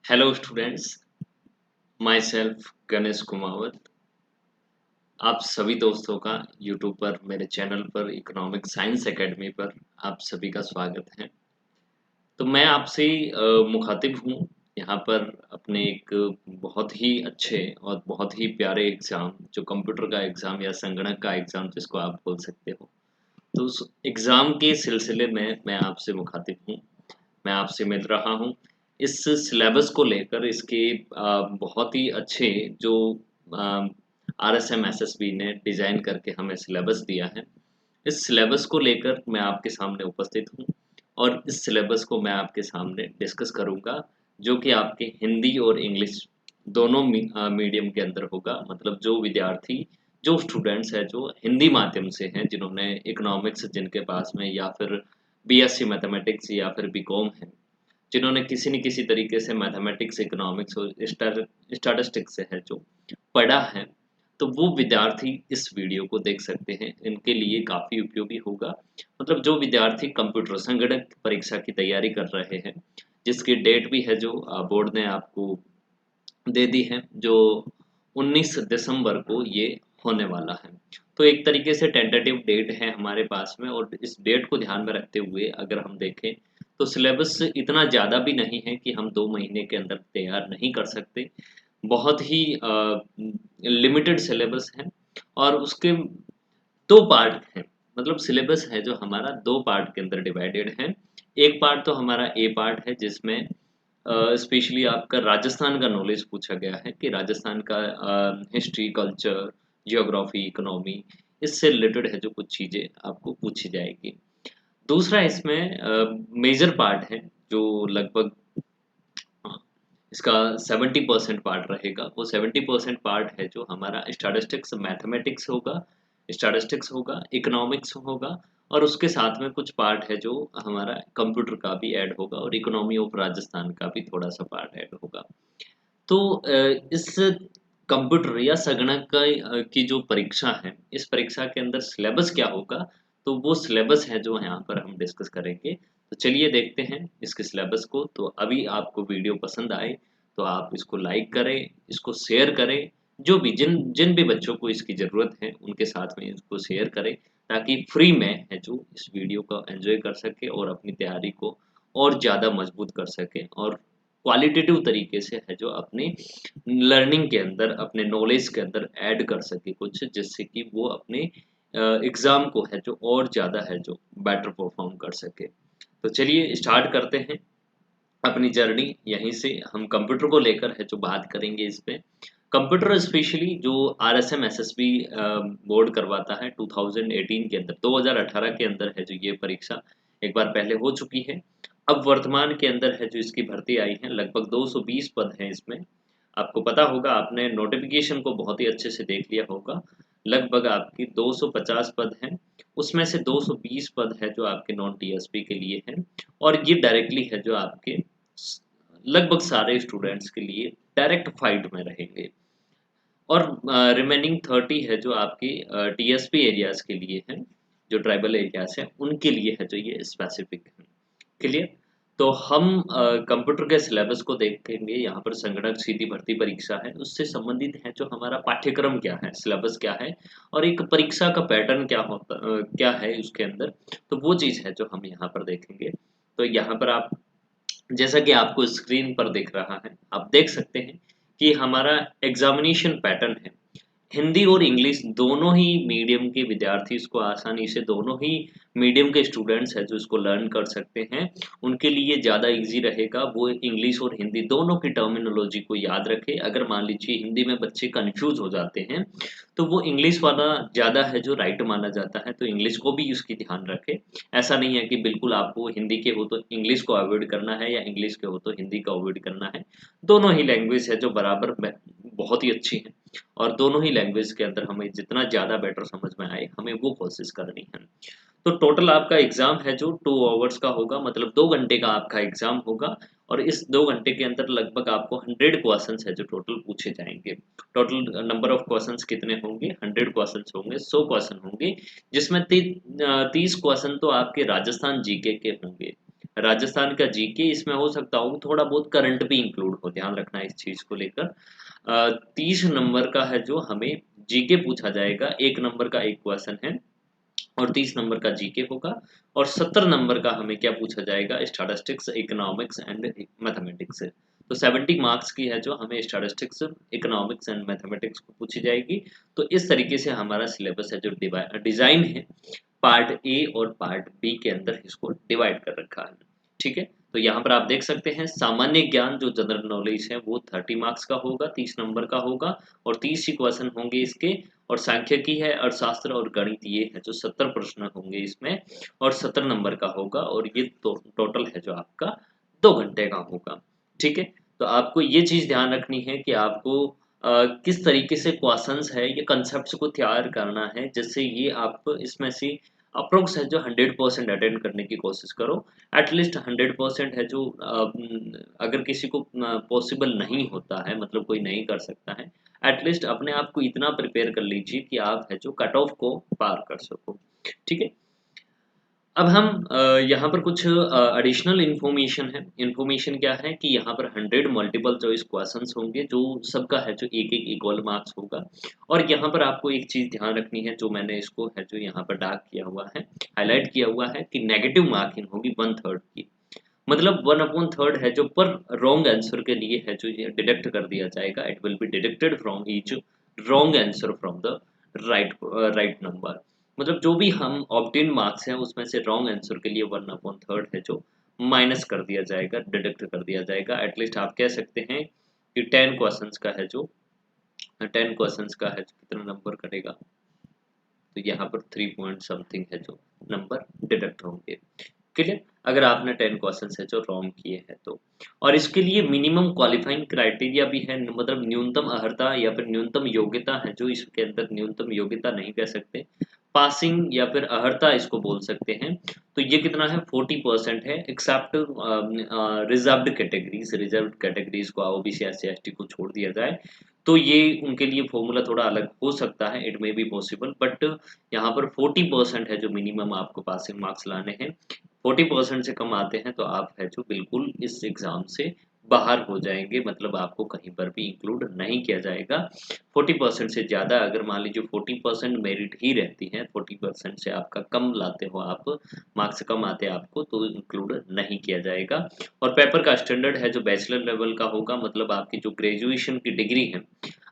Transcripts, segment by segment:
Hello students, my self Ganesh Kumawat. आप सभी दोस्तों का यूट्यूब पर मेरे चैनल पर इकोनॉमिक साइंस एकेडमी पर आप सभी का स्वागत है। तो मैं आपसे मुखातिब हूँ यहाँ पर अपने एक बहुत ही अच्छे और बहुत ही प्यारे एग्ज़ाम जो कंप्यूटर का एग्ज़ाम या संगणक का एग्ज़ाम जिसको आप बोल सकते हो। तो उस एग्ज़ाम के सिलसिले में मैं आपसे मुखातिब हूँ। मैं आपसे मिल रहा हूँ। इस सिलेबस को लेकर इसके बहुत ही अच्छे जो अ, आरएसएम एसएसबी ने डिज़ाइन करके हमें सिलेबस दिया है। इस सिलेबस को लेकर मैं आपके सामने उपस्थित हूँ और इस सिलेबस को मैं आपके सामने डिस्कस करूँगा, जो कि आपके हिंदी और इंग्लिश दोनों मीडियम के अंदर होगा। मतलब जो विद्यार्थी, जो स्टूडेंट्स हैं, जो हिंदी माध्यम से हैं, जिन्होंने इकोनॉमिक्स जिनके पास में या फिर बीएससी मैथमेटिक्स या फिर बीकॉम है, जिन्होंने किसी न किसी तरीके से मैथमेटिक्स, इकोनॉमिक्स और स्टैटिस्टिक्स से है जो पढ़ा है, तो वो विद्यार्थी इस वीडियो को देख सकते हैं। इनके लिए काफ़ी उपयोगी होगा। मतलब जो विद्यार्थी कंप्यूटर संगणक परीक्षा की तैयारी कर रहे हैं, जिसकी डेट भी है जो बोर्ड ने आपको दे दी है, जो 19 दिसंबर को ये होने वाला है। तो एक तरीके से टेंटेटिव डेट है हमारे पास में, और इस डेट को ध्यान में रखते हुए अगर हम देखें तो सिलेबस इतना ज़्यादा भी नहीं है कि हम 2 महीने के अंदर तैयार नहीं कर सकते। बहुत ही लिमिटेड सिलेबस है और उसके 2 पार्ट हैं। मतलब सिलेबस है जो हमारा 2 पार्ट के अंदर डिवाइडेड है। एक पार्ट तो हमारा ए पार्ट है, जिसमें स्पेशली आपका राजस्थान का नॉलेज पूछा गया है कि राजस्थान का हिस्ट्री, कल्चर, जियोग्राफी, इकोनॉमी, इससे रिलेटेड है जो कुछ चीज़ें आपको पूछी जाएगी। दूसरा इसमें मेजर पार्ट है जो लगभग हाँ, इसका 70% पार्ट रहेगा। वो 70% पार्ट है जो हमारा स्टैटिस्टिक्स, मैथमेटिक्स होगा, स्टैटिस्टिक्स होगा, इकोनॉमिक्स होगा, और उसके साथ में कुछ पार्ट है जो हमारा कंप्यूटर का भी ऐड होगा और इकोनॉमी ऑफ राजस्थान का भी थोड़ा-सा पार्ट ऐड होगा। तो इस कंप्यूटर या संगणक की जो परीक्षा है, इस परीक्षा के अंदर सिलेबस क्या होगा, तो वो सिलेबस है जो यहाँ पर हम डिस्कस करेंगे। तो चलिए देखते हैं इसके सिलेबस को। तो अभी आपको वीडियो पसंद आए तो आप इसको लाइक करें, इसको शेयर करें, जो भी जिन जिन भी बच्चों को इसकी ज़रूरत है उनके साथ में इसको शेयर करें, ताकि फ्री में है जो इस वीडियो को एंजॉय कर सके और अपनी तैयारी को और ज़्यादा मजबूत कर सकें, और क्वालिटेटिव तरीके से है जो अपनी लर्निंग के अंदर, अपने नॉलेज के अंदर ऐड कर सके कुछ, जिससे कि वो अपने एग्ज़ाम को है जो और ज़्यादा है जो बेटर परफ़ॉर्म कर सके। तो चलिए स्टार्ट करते हैं अपनी जर्नी। यहीं से हम कंप्यूटर को लेकर है जो बात करेंगे इस पे। कंप्यूटर स्पेशली जो आरएसएम एसएसबी बोर्ड करवाता है 2018 के अंदर, 2018 के अंदर है जो ये परीक्षा एक बार पहले हो चुकी है। अब वर्तमान के अंदर है जो इसकी भर्ती आई है, लगभग 220 पद हैं इसमें। आपको पता होगा, आपने नोटिफिकेशन को बहुत ही अच्छे से देख लिया होगा। लगभग आपकी 250 पद हैं, उसमें से 220 पद है जो आपके नॉन टीएसपी के लिए हैं, और ये डायरेक्टली है जो आपके लगभग सारे स्टूडेंट्स के लिए डायरेक्ट फाइट में रहेंगे, और रिमेनिंग 30 है जो आपकी टीएसपी एरियाज के लिए हैं, जो ट्राइबल एरियाज हैं उनके लिए है जो ये स्पेसिफिक है। क्लियर? तो हम कंप्यूटर के सिलेबस को देखेंगे। यहाँ पर संगणक सीधी भर्ती परीक्षा है, उससे संबंधित है जो हमारा पाठ्यक्रम क्या है, सिलेबस क्या है, और एक परीक्षा का पैटर्न क्या है उसके अंदर। तो वो चीज़ है जो हम यहाँ पर देखेंगे। तो यहाँ पर आप, जैसा कि आपको स्क्रीन पर दिख रहा है, आप देख सकते हैं कि हमारा एग्जामिनेशन पैटर्न है। हिंदी और इंग्लिश दोनों ही मीडियम के विद्यार्थी इसको आसानी से, दोनों ही मीडियम के स्टूडेंट्स हैं जो इसको लर्न कर सकते हैं। उनके लिए ज़्यादा ईज़ी रहेगा, वो इंग्लिश और हिंदी दोनों की टर्मिनोलॉजी को याद रखें। अगर मान लीजिए हिंदी में बच्चे कन्फ्यूज़ हो जाते हैं, तो वो इंग्लिश वाला ज़्यादा है जो राइट माना जाता है, तो इंग्लिश को भी उसकी ध्यान रखें। ऐसा नहीं है कि बिल्कुल आपको हिंदी के हो तो इंग्लिश को अवॉइड करना है, या इंग्लिश के हो तो हिंदी को अवॉइड करना है। दोनों ही लैंग्वेज है जो बराबर में बहुत ही अच्छी हैं। और दोनों ही लैंग्वेज के अंदर हमें जितना ज़्यादा बेटर समझ में आए हमें वो कोशिश करनी है। तो टोटल आपका एग्ज़ाम है जो 2 आवर्स का होगा, मतलब 2 घंटे का आपका एग्ज़ाम होगा और इस 2 घंटे के अंदर लगभग आपको 100 क्वेश्चंस है जो टोटल पूछे जाएँगे। टोटल नंबर ऑफ क्वेश्चंस कितने होंगे? 100 क्वेश्चंस होंगे, 100 क्वेश्चन होंगे, जिसमें 30 क्वेश्चन तो आपके राजस्थान जीके के होंगे। राजस्थान का जीके इसमें हो सकता हो थोड़ा बहुत करंट भी इंक्लूड हो, ध्यान रखना इस चीज़ को लेकर। 30 नंबर का है जो हमें जीके पूछा जाएगा, 1 नंबर का 1 क्वेश्चन है और 30 नंबर का जीके होगा और 70 नंबर का हमें क्या पूछा जाएगा? Statistics, economics and mathematics. तो 70 मार्क्स की है जो हमें स्टैटिस्टिक्स, इकोनॉमिक्स एंड मैथमेटिक्स को पूछी जाएगी। तो इस तरीके से हमारा सिलेबस है जो डिज़ाइन है, पार्ट ए और पार्ट बी के अंदर इसको डिवाइड कर रखा है। ठीक है? तो यहाँ पर आप देख सकते हैं सामान्य ज्ञान जो जनरल नॉलेज है वो 30 मार्क्स का होगा, 30 नंबर का होगा और 30 ही क्वेश्चन होंगे इसके। और सांख्यिकी है, अर्थशास्त्र और गणित ये है जो 70 प्रश्न होंगे इसमें और 70 नंबर का होगा और ये तो टोटल है जो आपका 2 घंटे का होगा। ठीक है? तो आपको ये चीज़ ध्यान रखनी है कि आपको किस तरीके से क्वेश्चंस है, ये कॉन्सेप्ट्स को तैयार करना है, जिससे ये आप इसमें से अप्रोक्स है जो 100% अटेंड करने की कोशिश करो। एटलीस्ट 100% है जो अगर किसी को पॉसिबल नहीं होता है, मतलब कोई नहीं कर सकता है, एटलीस्ट अपने आप को इतना प्रिपेयर कर लीजिए कि आप है जो कट ऑफ को पार कर सको। ठीक है? अब हम यहाँ पर कुछ एडिशनल इन्फॉर्मेशन है। इन्फॉर्मेशन क्या है कि यहाँ पर 100 मल्टीपल चॉइस क्वेश्चंस होंगे जो सबका है जो एक-एक इक्वल मार्क्स होगा। और यहाँ पर आपको एक चीज़ ध्यान रखनी है जो मैंने इसको है जो यहाँ पर डार्क किया हुआ है, हाइलाइट किया हुआ है कि नेगेटिव मार्किंग होगी 1/3 की। मतलब 1/3 है जो पर रॉन्ग आंसर के लिए है जो ये डिडक्ट कर दिया जाएगा। It will be deducted from each wrong answer from the right number. मतलब जो भी हम ऑब्टेन मार्क्स हैं उसमें से रॉन्ग आंसर के लिए 1/3 है जो माइनस कर दिया जाएगा, डिडक्ट कर दिया जाएगा। एटलीस्ट आप कह सकते हैं कि 10 क्वेश्चंस का है जो 10 क्वेश्चंस का है जो कितना नंबर कटेगा, तो यहाँ पर 3 पॉइंट समथिंग है जो नंबर डिडक्ट होंगे। क्लियर? अगर आपने 10 क्वेश्चंस है जो रॉन्ग किए हैं तो। और इसके लिए मिनिमम क्वालिफाइंग क्राइटेरिया भी है, मतलब न्यूनतम अर्हता या फिर न्यूनतम योग्यता है जो इसके अंदर न्यूनतम योग्यता नहीं कह सकते, पासिंग या फिर अर्हता इसको बोल सकते हैं। तो ये कितना है? 40% है, एक्सेप्ट रिजर्व्ड कैटेगरीज को, ओबीसी, एससी, एसटी को छोड़ दिया जाए तो ये उनके लिए फॉर्मूला थोड़ा अलग हो सकता है, it may be possible, but यहाँ पर 40% है जो मिनिमम आपको पासिंग मार्क्स लाने हैं। 40% से कम आते हैं तो आप है जो बिल्कुल इस एग्ज़ाम से बाहर हो जाएँगे, मतलब आपको कहीं पर भी इंक्लूड नहीं किया जाएगा। 40% से ज़्यादा अगर मान लीजिए 40% मेरिट ही रहती है, 40% से आपका कम लाते हो आप, मार्क्स कम आते हैं आपको तो इंक्लूड नहीं किया जाएगा। और पेपर का स्टैंडर्ड है जो बैचलर लेवल का होगा, मतलब आपकी जो ग्रेजुएशन की डिग्री है,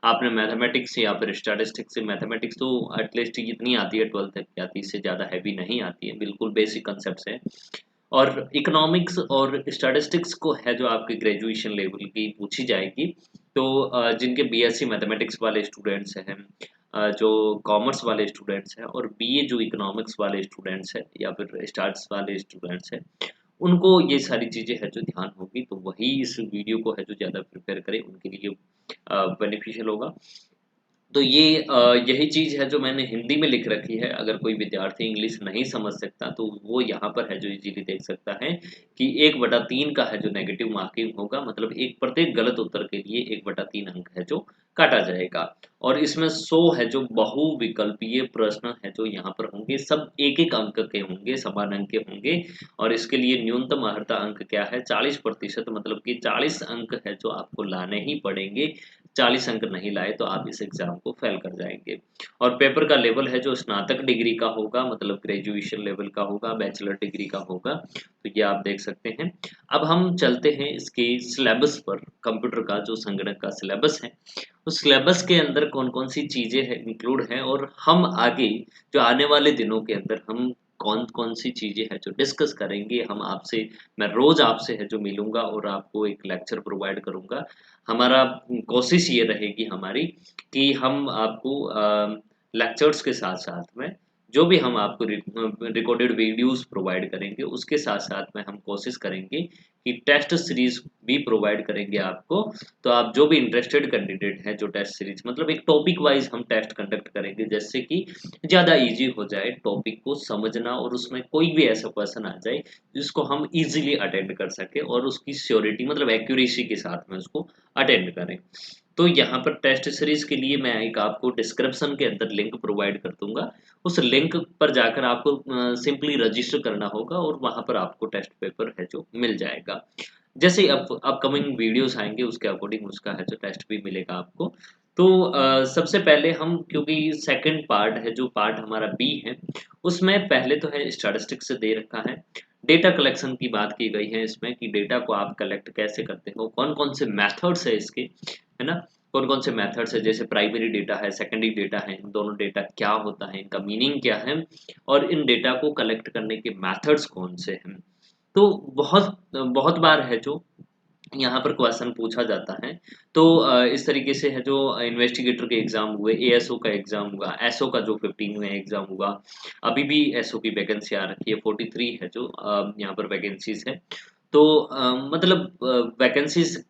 आपने मैथमेटिक्स या फिर स्टैटिस्टिक्स से, मैथमेटिक्स तो एटलीस्ट इतनी आती है 12th तक की आती है, इससे ज़्यादा हैवी नहीं आती है, बिल्कुल बेसिक कांसेप्ट्स हैं। और इकोनॉमिक्स और स्टैटिस्टिक्स को है जो आपकी ग्रेजुएशन लेवल की पूछी जाएगी। तो जिनके बीएससी मैथमेटिक्स वाले स्टूडेंट्स हैं, जो कॉमर्स वाले स्टूडेंट्स हैं और बीए जो इकोनॉमिक्स वाले स्टूडेंट्स हैं या फिर स्टार्स वाले स्टूडेंट्स हैं, उनको ये सारी चीज़ें है जो ध्यान होगी, तो वही इस वीडियो को है जो ज़्यादा प्रिपेयर करें, उनके लिए बेनिफिशियल होगा। तो ये यही चीज़ है जो मैंने हिंदी में लिख रखी है, अगर कोई विद्यार्थी इंग्लिश नहीं समझ सकता तो वो यहाँ पर है जो इज़िली देख सकता है कि 1/3 का है जो नेगेटिव मार्किंग होगा, मतलब एक प्रत्येक गलत उत्तर के लिए 1/3 अंक है जो काटा जाएगा। और इसमें 100 है जो बहुविकल्पीय प्रश्न है जो यहाँ पर होंगे, सब 1-1 अंक के होंगे, समान अंक के होंगे। और इसके लिए न्यूनतम अर्हता अंक क्या है? 40%, मतलब कि 40 अंक है जो आपको लाने ही पड़ेंगे। 40 अंक नहीं लाए तो आप इस एग्ज़ाम को फ़ेल कर जाएँगे। और पेपर का लेवल है जो स्नातक डिग्री का होगा, मतलब ग्रेजुएशन लेवल का होगा, बैचलर डिग्री का होगा, तो ये आप देख सकते हैं। अब हम चलते हैं इसके सिलेबस पर, कंप्यूटर का जो संगणक का सिलेबस है, उस सिलेबस के अंदर कौन-कौन सी चीज़ें हैं इंक्लूड हैं और हम आगे जो आने वाले दिनों के अंदर हम कौन-कौन सी चीज़ें हैं जो डिस्कस करेंगे, हम आपसे, मैं रोज़ आपसे है जो मिलूँगा और आपको एक लेक्चर प्रोवाइड करूँगा। हमारा कोशिश ये रहेगी हमारी कि हम आपको लेक्चर्स के साथ-साथ में जो भी हम आपको रिकॉर्डेड वीडियोज़ प्रोवाइड करेंगे, उसके साथ-साथ में हम कोशिश करेंगे कि टेस्ट सीरीज भी प्रोवाइड करेंगे आपको। तो आप जो भी इंटरेस्टेड कैंडिडेट हैं, जो टेस्ट सीरीज मतलब एक टॉपिक वाइज हम टेस्ट कंडक्ट करेंगे, जिससे कि ज़्यादा ईजी हो जाए टॉपिक को समझना, और उसमें कोई भी ऐसा क्वेश्चन आ जाए जिसको हम इजीली अटेंड कर सके और उसकी श्योरिटी मतलब एक्यूरेसी के साथ में उसको अटेंड करें। तो यहाँ पर टेस्ट सीरीज के लिए मैं एक आपको डिस्क्रिप्शन के अंदर लिंक प्रोवाइड कर दूंगा। उस लिंक पर जाकर आपको सिंपली रजिस्टर करना होगा और वहां पर आपको टेस्ट पेपर है जो मिल जाएगा। जैसे अब अपकमिंग वीडियोस आएंगे उसके अकॉर्डिंग उसका है जो टेस्ट भी मिलेगा आपको। तो सबसे पहले हम, क्योंकि सेकंड पार्ट है जो पार्ट हमारा बी है, उसमें पहले तो है स्टैटिस्टिक्स से दे रखा है, डेटा कलेक्शन की बात की गई है इसमें कि डेटा को आप कलेक्ट कैसे करते हो, कौन कौन से मेथड्स है इसके, है ना, कौन कौन से मेथड्स है, जैसे प्राइमरी डेटा है, सेकेंडरी डेटा है, इन दोनों डेटा क्या होता है, इनका मीनिंग क्या है, और इन डेटा को कलेक्ट करने के मेथड्स कौन से हैं। तो बहुत बहुत बार है जो यहाँ पर क्वेश्चन पूछा जाता है। तो इस तरीके से है जो इन्वेस्टिगेटर के एग्जाम हुए, एएसओ का एग्जाम हुआ, एसओ का जो 15 में एग्जाम हुआ, अभी भी एसओ की वैकेंसी आ रखी है, 43 है जो यहाँ पर वैकेंसीज है। तो मतलब वैकेंसीज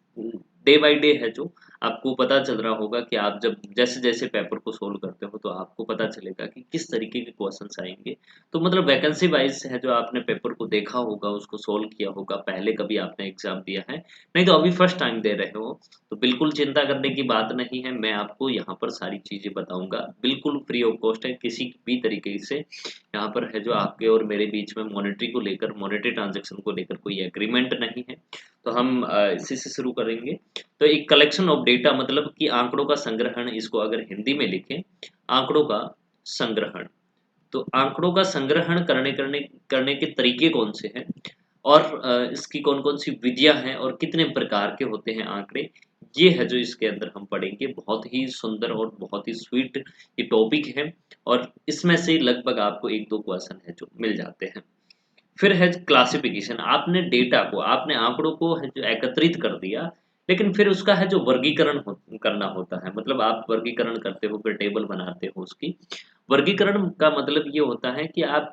डे बाय डे है जो आपको पता चल रहा होगा कि आप जब जैसे जैसे पेपर को सोल्व करते हो तो आपको पता चलेगा कि किस तरीके के क्वेश्चंस आएंगे। तो मतलब वैकेंसी वाइज है जो आपने पेपर को देखा होगा, उसको सोल्व किया होगा, पहले कभी आपने एग्जाम दिया है, नहीं तो अभी फर्स्ट टाइम दे रहे हो, तो बिल्कुल चिंता करने की बात नहीं है। मैं आपको यहाँ पर सारी चीजें बताऊंगा, बिल्कुल फ्री ऑफ कॉस्ट है, किसी भी तरीके से यहाँ पर है जो आपके और मेरे बीच में मॉनेटरी को लेकर, मॉनेटरी ट्रांजेक्शन को लेकर कोई एग्रीमेंट नहीं है। तो हम इसी से शुरू करेंगे। तो एक कलेक्शन ऑफ डेटा मतलब कि आंकड़ों का संग्रहण, इसको अगर हिंदी में लिखें, आंकड़ों का संग्रहण। तो आंकड़ों का संग्रहण करने करने करने के तरीके कौन से हैं, और इसकी कौन कौन सी विधियां हैं, और कितने प्रकार के होते हैं आंकड़े, ये है जो इसके अंदर हम पढ़ेंगे। बहुत ही सुंदर और बहुत ही स्वीट ये टॉपिक है, और इसमें से लगभग आपको एक दो क्वेश्चन है जो मिल जाते हैं। फिर है क्लासिफिकेशन, आपने डेटा को, आपने आंकड़ों को है जो एकत्रित कर दिया, लेकिन फिर उसका है जो वर्गीकरण करना होता है, मतलब आप वर्गीकरण करते हो, फिर टेबल बनाते हो उसकी। वर्गीकरण का मतलब ये होता है कि आप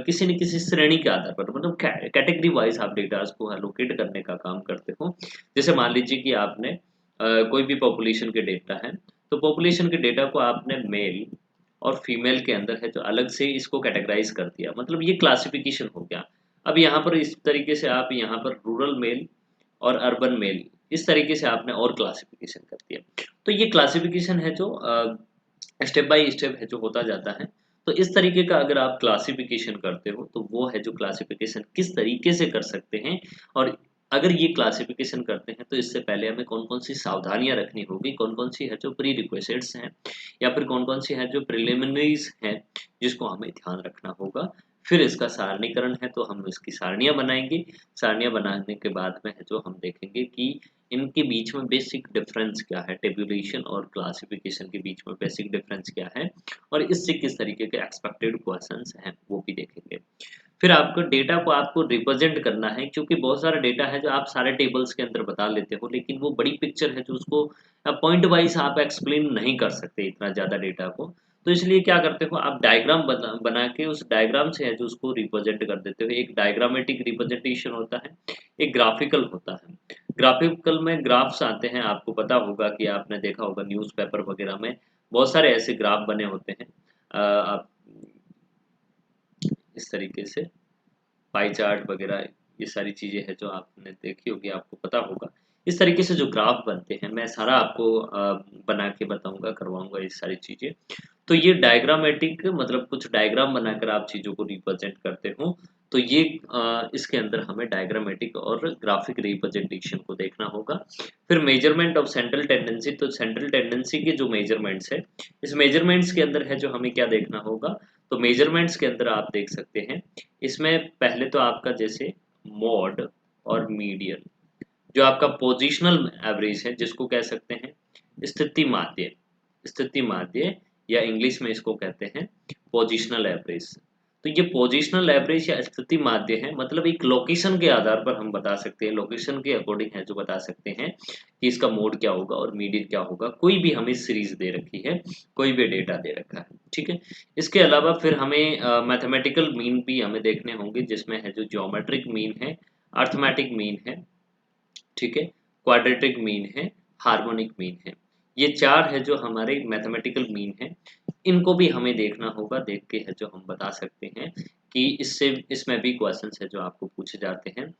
किसी न किसी श्रेणी के आधार पर मतलब कैटेगरी वाइज आप डेटा को एलोकेट करने का काम करते हो। जैसे मान लीजिए कि आपने कोई भी पॉपुलेशन के डेटा है, तो पॉपुलेशन के डेटा को आपने मेल और फीमेल के अंदर है जो अलग से इसको कैटेगराइज कर दिया, मतलब ये क्लासिफिकेशन हो गया। अब यहाँ पर इस तरीके से आप यहाँ पर रूरल मेल और अर्बन मेल, इस तरीके से आपने और क्लासिफिकेशन कर दिया। तो ये क्लासिफिकेशन है जो स्टेप बाय स्टेप है जो होता जाता है। तो इस तरीके का अगर आप क्लासिफिकेशन करते हो तो वो है जो क्लासिफिकेशन किस तरीके से कर सकते हैं, और अगर ये क्लासिफिकेशन करते हैं तो इससे पहले हमें कौन कौन सी सावधानियां रखनी होगी, कौन कौन सी है जो प्री रिक्वेस्ट्स हैं, या फिर कौन कौन सी है जो प्रिलिमिनरीज हैं जिसको हमें ध्यान रखना होगा। फिर इसका सारणीकरण है तो हम इसकी सारणियां बनाएंगे। सारणियां बनाने के बाद में है जो हम देखेंगे कि इनके बीच में बेसिक डिफरेंस क्या है, टेबुलेशन और क्लासिफिकेशन के बीच में बेसिक डिफरेंस क्या है, और इससे किस तरीके के एक्सपेक्टेड क्वेश्चंस हैं वो भी देखेंगे। फिर आपको डेटा को आपको रिप्रेजेंट करना है, क्योंकि बहुत सारा डेटा है जो आप सारे टेबल्स के अंदर बता लेते हो, लेकिन वो बड़ी पिक्चर है जो उसको पॉइंट वाइज आप एक्सप्लेन नहीं कर सकते इतना ज़्यादा डेटा को। तो इसलिए क्या करते हो आप डायग्राम बना के उस डायग्राम से है जो उसको रिप्रेजेंट कर देते हो। एक डायग्रामेटिक रिप्रेजेंटेशन होता है, एक ग्राफिकल होता है। ग्राफिकल में ग्राफ्स आते हैं, आपको पता होगा कि आपने देखा होगा न्यूज़पेपर वगैरह में बहुत सारे ऐसे ग्राफ बने होते हैं। आप इस तरीके से पाई चार्ट वगैरह, ये सारी चीज़ें हैं जो आपने देखी होगी, आपको पता होगा। इस तरीके से जो ग्राफ बनते हैं मैं सारा आपको बना के बताऊँगा, करवाऊँगा ये सारी चीज़ें। तो ये डायग्रामेटिक मतलब कुछ डायग्राम बनाकर आप चीज़ों को रिप्रेजेंट करते हो। तो ये इसके अंदर हमें डायग्रामेटिक और ग्राफिक रिप्रेजेंटेशन को देखना होगा। फिर मेजरमेंट ऑफ सेंट्रल टेंडेंसी, तो सेंट्रल टेंडेंसी के जो मेजरमेंट्स है, इस मेजरमेंट्स के अंदर है जो हमें क्या देखना होगा। तो मेजरमेंट्स के अंदर आप देख सकते हैं, इसमें पहले तो आपका जैसे मॉड और मीडियन, जो आपका पोजिशनल एवरेज है जिसको कह सकते हैं स्थिति माध्य, स्थिति माध्य, या इंग्लिश में इसको कहते हैं पोजिशनल एवरेज। तो ये पोजिशनल एवरेज या स्थिति माध्य है, मतलब एक लोकेशन के आधार पर हम बता सकते हैं, लोकेशन के अकॉर्डिंग है जो बता सकते हैं कि इसका मोड क्या होगा और मीडियन क्या होगा। कोई भी हमें सीरीज दे रखी है, कोई भी डेटा दे रखा है, ठीक है। इसके अलावा फिर हमें मैथमेटिकल मीन भी हमें देखने होंगे, जिसमें है जो ज्योमेट्रिक मीन है अर्थमेटिक मीन है, ठीक है, क्वाड्रेटिक मीन है, हार्मोनिक मीन है। ये 4 है जो हमारे मैथमेटिकल मीन है। इनको भी हमें देखना होगा, देख के है जो हम बता सकते हैं कि इससे इसमें भी क्वेश्चंस है जो आपको पूछे जाते हैं।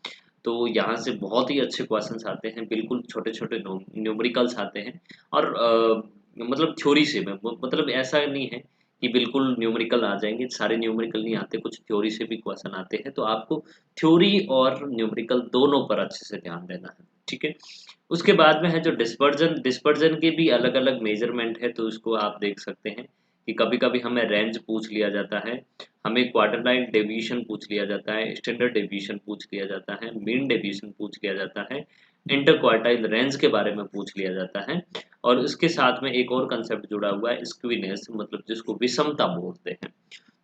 तो यहाँ से बहुत ही अच्छे क्वेश्चंस आते हैं, बिल्कुल छोटे-छोटे न्यूमेरिकल्स आते हैं और मतलब थ्योरी से में मतलब ऐसा नहीं है कि बिल्कुल न्यूमेरिकल आ जाएँगे, सारे न्यूमेरिकल नहीं आते, कुछ थ्योरी से भी क्वेश्चन आते हैं। तो आपको थ्योरी और न्यूमेरिकल दोनों पर अच्छे से ध्यान देना है, ठीक है। उसके बाद में है जो डिस्पर्जन, डिस्पर्जन के भी अलग अलग मेजरमेंट है, तो इसको आप देख सकते हैं कि कभी कभी हमें रेंज पूछ लिया जाता है, हमें क्वार्टरनाइल डेविएशन पूछ लिया जाता है, स्टैंडर्ड डेविएशन पूछ लिया जाता है, मीन डेविएशन पूछ लिया जाता है, इंटर क्वार्टाइल रेंज के बारे में पूछ लिया जाता है। और उसके साथ में एक और कंसेप्ट जुड़ा हुआ है, स्क्वीनेस, मतलब जिसको विषमता बोलते हैं।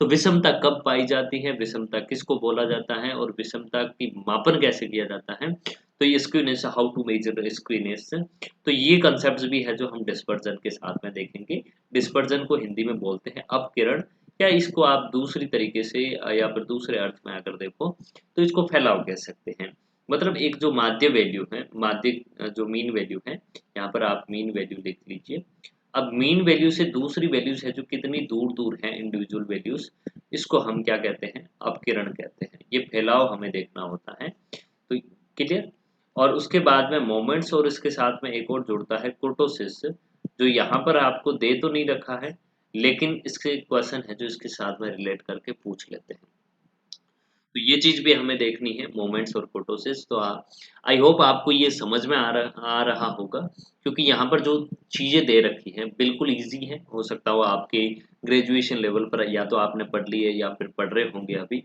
तो विषमता कब पाई जाती है, विषमता किसको बोला जाता है और विषमता की मापन कैसे किया जाता है, तो ये skewness, how to measure skewness, तो ये कंसेप्ट्स भी है जो हम डिस्पर्जन के साथ में देखेंगे। डिस्पर्जन को हिंदी में बोलते हैं अपकिरण, या इसको आप दूसरी तरीके से या फिर दूसरे अर्थ में अगर देखो तो इसको फैलाव कह सकते हैं। मतलब एक जो माध्य वैल्यू है, माध्य जो मीन वैल्यू है, यहाँ पर आप मीन वैल्यू लिख लीजिए। अब मीन वैल्यू से दूसरी वैल्यूज है जो कितनी दूर दूर है, इंडिविजुअल वैल्यूज, इसको हम क्या कहते हैं, अपकिरण कहते हैं। ये फैलाव हमें देखना होता है, तो क्लियर। और उसके बाद में मोमेंट्स, और इसके साथ में एक और जुड़ता है कुर्टोसिस, जो यहाँ पर आपको दे तो नहीं रखा है, लेकिन इसके क्वेश्चन है जो इसके साथ में रिलेट करके पूछ लेते हैं। तो ये चीज भी हमें देखनी है, मोमेंट्स और कुर्टोसिस। तो आई होप आपको ये समझ में आ रहा होगा, क्योंकि यहाँ पर जो चीजें दे रखी हैं बिल्कुल इजी है। हो सकता हो आपके ग्रेजुएशन लेवल पर या तो आपने पढ़ ली है या फिर पढ़ रहे होंगे अभी,